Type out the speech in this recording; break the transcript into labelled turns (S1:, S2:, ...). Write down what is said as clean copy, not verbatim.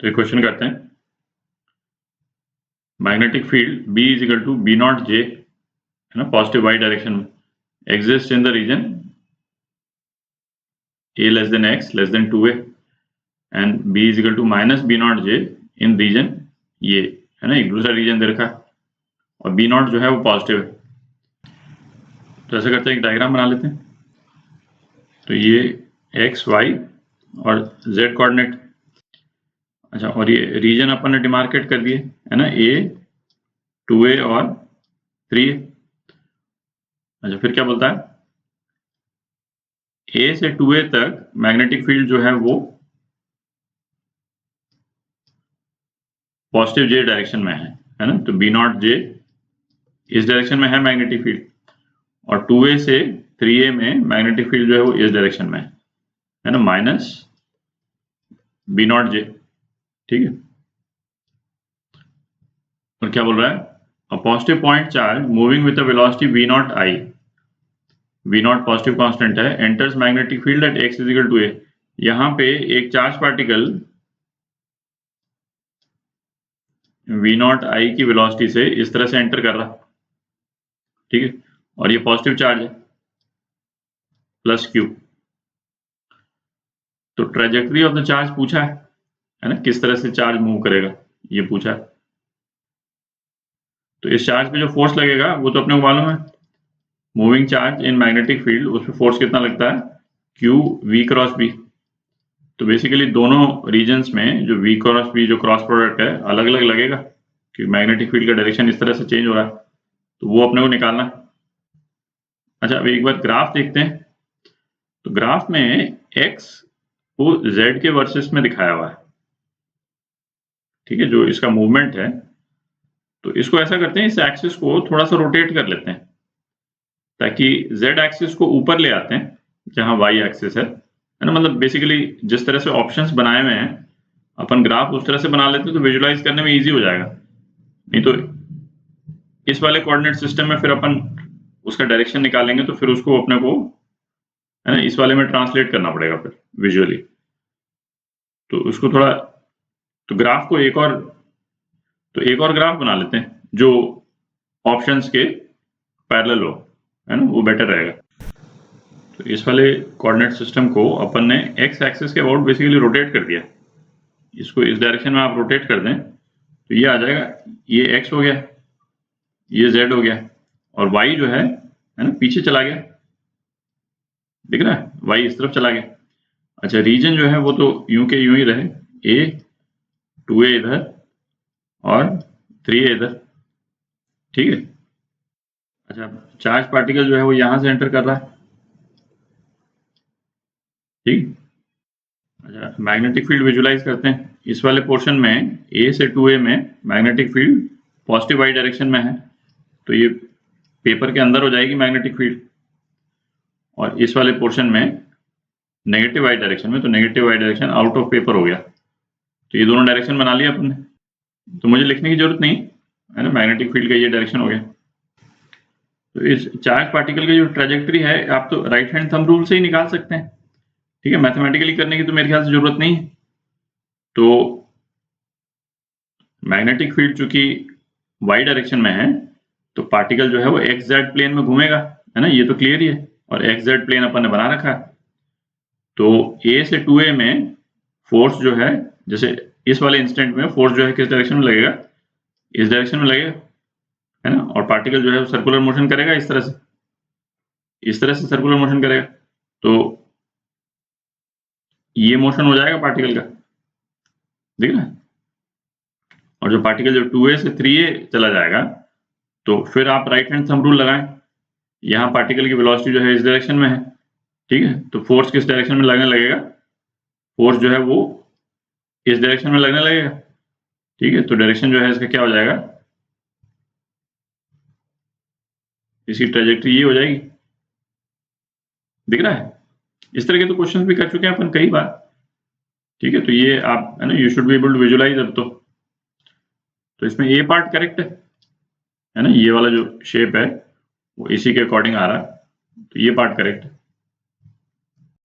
S1: तो एक क्वेश्चन करते हैं। Magnetic field B is equal to B naught J, है ना, पॉजिटिव वाई डायरेक्शन में, exist in the region A less than X less than 2A and B is equal to minus B naught J in region ये, है ना, एक दूसरा reason दे रखा है और B नॉट जो है वो पॉजिटिव है। तो ऐसा करते हैं, एक डायग्राम बना लेते हैं। तो ये X, Y और Z कोऑर्डिनेट, अच्छा, और ये रीजन अपन ने डिमार्केट कर दिए, है ना, A, 2A और 3A। अच्छा, फिर क्या बोलता है, A से 2A तक मैग्नेटिक फील्ड जो है वो पॉजिटिव J डायरेक्शन में है ना, तो B नॉट J इस डायरेक्शन में है मैग्नेटिक फील्ड, और 2A से 3A में मैग्नेटिक फील्ड जो है वो इस डायरेक्शन में है ना, माइनस B नॉट J, ठीक है। और क्या बोल रहा है, a positive point charge moving with a velocity V naught I, V naught positive constant है, enters magnetic field at X is equal to A। यहां पे एक charge particle V naught I की वेलोसिटी से इस तरह से एंटर कर रहा, ठीक है, और ये पॉजिटिव चार्ज है प्लस Q। तो ट्रेजेक्टरी ऑफ द चार्ज पूछा है ना, किस तरह से चार्ज मूव करेगा ये पूछा है। तो इस चार्ज पे जो फोर्स लगेगा वो तो अपने को मालूम है, moving charge in magnetic field, उस पर फोर्स कितना लगता है, Q V क्रॉस B। तो बेसिकली दोनों रीजन्स में जो V क्रॉस B जो क्रॉस प्रोडक्ट है अलग अलग लगेगा, क्योंकि मैग्नेटिक फील्ड का डायरेक्शन इस तरह से चेंज हो रहा है, तो वो अपने को निकालना है। अच्छा, अब एक बार ग्राफ देखते हैं। तो ग्राफ में X को Z के वर्सेस में दिखाया हुआ है, ठीक है, जो इसका मूवमेंट है। तो इसको ऐसा करते हैं, इस एक्सिस को थोड़ा सा रोटेट कर लेते हैं ताकि Z एक्सिस को ऊपर ले आते हैं जहां Y एक्सिस है ना, मतलब बेसिकली जिस तरह से ऑप्शंस बनाए हुए हैं अपन ग्राफ उस तरह से बना लेते हैं तो विजुलाइज करने में इजी हो जाएगा। नहीं तो इस वाले कोऑर्डिनेट सिस्टम में फिर अपन उसका डायरेक्शन निकालेंगे तो फिर उसको अपने को, है ना, इस वाले में ट्रांसलेट करना पड़ेगा फिर विजुअली। तो उसको थोड़ा, तो ग्राफ को एक और ग्राफ बना लेते हैं जो ऑप्शंस के पैरेलल हो, है ना, वो बेटर रहेगा। तो इस वाले कोऑर्डिनेट सिस्टम को अपन ने एक्स एक्सिस के अबाउट बेसिकली रोटेट कर दिया। इसको इस डायरेक्शन में आप रोटेट कर दें तो ये आ जाएगा, ये एक्स हो गया, ये जेड हो गया, और वाई जो है ना, पीछे चला गया, दिख रहा है, वाई इस तरफ चला गया। अच्छा, रीजन जो है वो तो यूं के यूं ही रहे, A 2A इधर और 3A इधर, ठीक है। अच्छा, चार्ज पार्टिकल जो है वो यहां से एंटर कर रहा है, ठीक। अच्छा, मैग्नेटिक फील्ड विजुलाइज करते हैं। इस वाले पोर्शन में A से 2A में magnetic field positive Y direction में है, तो ये पेपर के अंदर हो जाएगी मैग्नेटिक फील्ड, और इस वाले पोर्शन में नेगेटिव वाई डायरेक्शन में, तो negative Y direction out of paper हो गया। तो ये दोनों डायरेक्शन बना लिया अपन ने, तो मुझे लिखने की जरूरत नहीं है ना, मैग्नेटिक फील्ड का ये डायरेक्शन हो गया। तो इस चार्ज पार्टिकल की जो ट्रेजेक्टरी है आप तो राइट हैंड थंब रूल से ही निकाल सकते हैं, ठीक है, मैथमेटिकली करने की तो मेरे ख्याल से जरूरत नहीं है। तो मैग्नेटिक फील्ड चूंकि वाई डायरेक्शन में है तो पार्टिकल जो है वो एक्स जेड प्लेन में घूमेगा, है ना, ये तो क्लियर ही है, और एक्स जेड प्लेन अपन ने बना रखा है। तो A से 2A में फोर्स जो है, जैसे इस वाले इंस्टेंट में फोर्स जो है किस डायरेक्शन में लगेगा, इस डायरेक्शन में लगेगा, है ना, और पार्टिकल जो है वो सर्कुलर मोशन करेगा, इस तरह से सर्कुलर मोशन करेगा, तो ये मोशन हो जाएगा पार्टिकल का, दिख रहा है। और जो पार्टिकल जो 2A से 3A चला जाएगा तो फिर आप राइट हैंड थंब रूल लगाएं, यहाँ पार्टिकल की वेलोसिटी जो है इस डायरेक्शन में है, ठीक है, तो फोर्स किस डायरेक्शन में लगने लगेगा, फोर्स जो है वो इस डायरेक्शन में लगने लगेगा, ठीक है। तो डायरेक्शन जो है इसका क्या हो जाएगा, इसकी ट्रेजेक्टरी ये हो जाएगी, दिख रहा है। इस तरह के तो क्वेश्चंस भी कर चुके हैं अपन कई बार, ठीक है। तो ये आप, है ना, you should be able to visualise अब तो इसमें ये पार्ट करेक्ट है ना, ये वाला जो शेप है वो इसी के अकॉर्डिंग आ रहा है, तो ये पार्ट करेक्ट है।